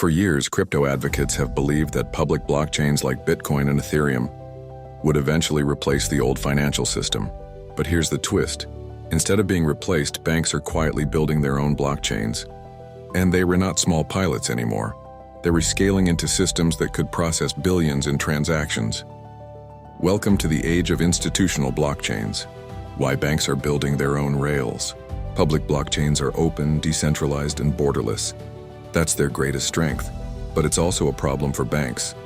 For years, crypto advocates have believed that public blockchains like Bitcoin and Ethereum would eventually replace the old financial system. But here's the twist. Instead of being replaced, banks are quietly building their own blockchains. And they were not small pilots anymore. They were scaling into systems that could process billions in transactions. Welcome to the age of institutional blockchains. Why banks are building their own rails. Public blockchains are open, decentralized, and borderless. That's their greatest strength, but it's also a problem for banks.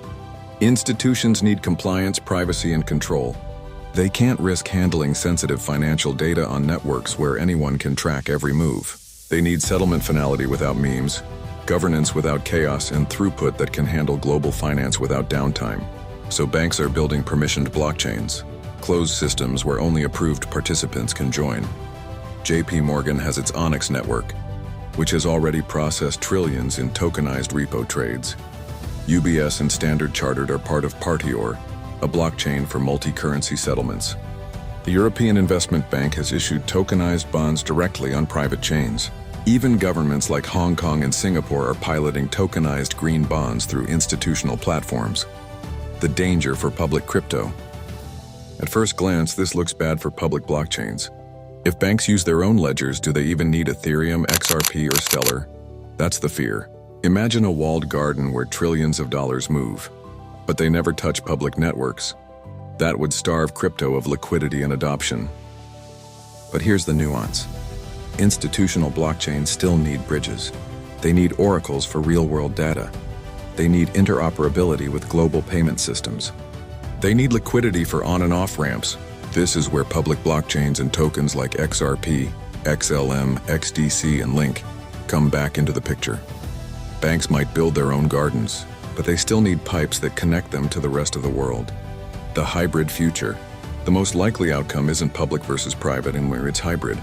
Institutions need compliance, privacy, and control. They can't risk handling sensitive financial data on networks where anyone can track every move. They need settlement finality without memes, governance without chaos, and throughput that can handle global finance without downtime. So banks are building permissioned blockchains, closed systems where only approved participants can join. JPMorgan has its Onyx network, which has already processed trillions in tokenized repo trades. UBS and Standard Chartered are part of Partior, a blockchain for multi-currency settlements. The European Investment Bank has issued tokenized bonds directly on private chains. Even governments like Hong Kong and Singapore are piloting tokenized green bonds through institutional platforms. The danger for public crypto. At first glance, this looks bad for public blockchains. If banks use their own ledgers, do they even need Ethereum, XRP, or Stellar? That's the fear. Imagine a walled garden where trillions of dollars move, but they never touch public networks. That would starve crypto of liquidity and adoption. But here's the nuance. Institutional blockchains still need bridges. They need oracles for real-world data. They need interoperability with global payment systems. They need liquidity for on and off ramps. This is where public blockchains and tokens like XRP, XLM, XDC, and Link come back into the picture. Banks might build their own gardens, but they still need pipes that connect them to the rest of the world. The hybrid future. The most likely outcome isn't public versus private, and where it's hybrid.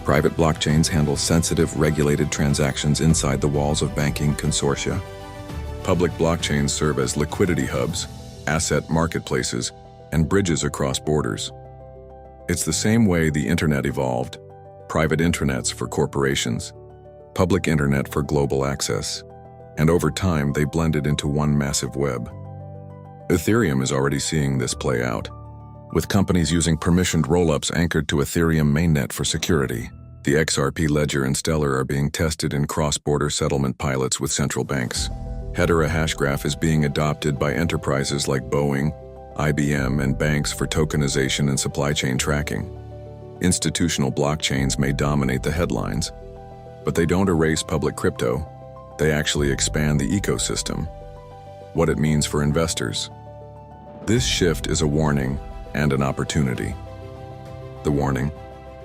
Private blockchains handle sensitive, regulated transactions inside the walls of banking consortia. Public blockchains serve as liquidity hubs, asset marketplaces, and bridges across borders. It's the same way the internet evolved. Private intranets for corporations, public internet for global access, and over time they blended into one massive web. Ethereum is already seeing this play out, with companies using permissioned rollups anchored to Ethereum mainnet for security. The XRP ledger and Stellar are being tested in cross-border settlement pilots with central banks. Hedera hashgraph is being adopted by enterprises like Boeing, IBM, and banks for tokenization and supply chain tracking. Institutional blockchains may dominate the headlines, but they don't erase public crypto. They actually expand the ecosystem. What it means for investors. This shift is a warning and an opportunity. The warning: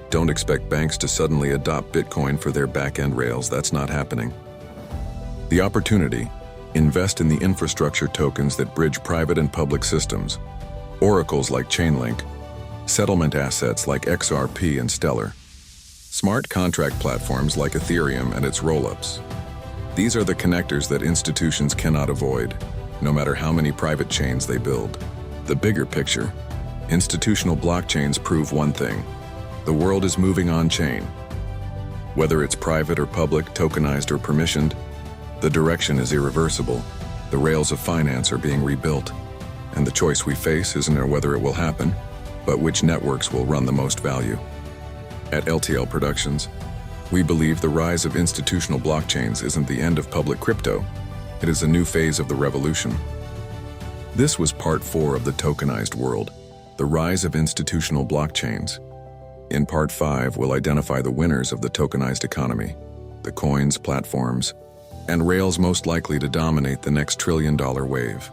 don't expect banks to suddenly adopt Bitcoin for their back-end rails. That's not happening. The opportunity: invest in the infrastructure tokens that bridge private and public systems, oracles like Chainlink, settlement assets like XRP and Stellar, smart contract platforms like Ethereum and its rollups. These are the connectors that institutions cannot avoid, no matter how many private chains they build. The bigger picture: institutional blockchains prove one thing: the world is moving on-chain. Whether it's private or public, tokenized or permissioned, the direction is irreversible. The rails of finance are being rebuilt, and the choice we face isn't whether it will happen, but which networks will run the most value. At LTL Productions, we believe the rise of institutional blockchains isn't the end of public crypto. It is a new phase of the revolution. This was part 4 of the Tokenized World, the rise of institutional blockchains. In part 5, we'll identify the winners of the tokenized economy, the coins, platforms, and rails most likely to dominate the next trillion-dollar wave.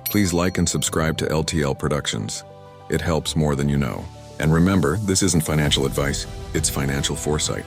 Please like and subscribe to LTL Productions. It helps more than you know. And remember, this isn't financial advice, it's financial foresight.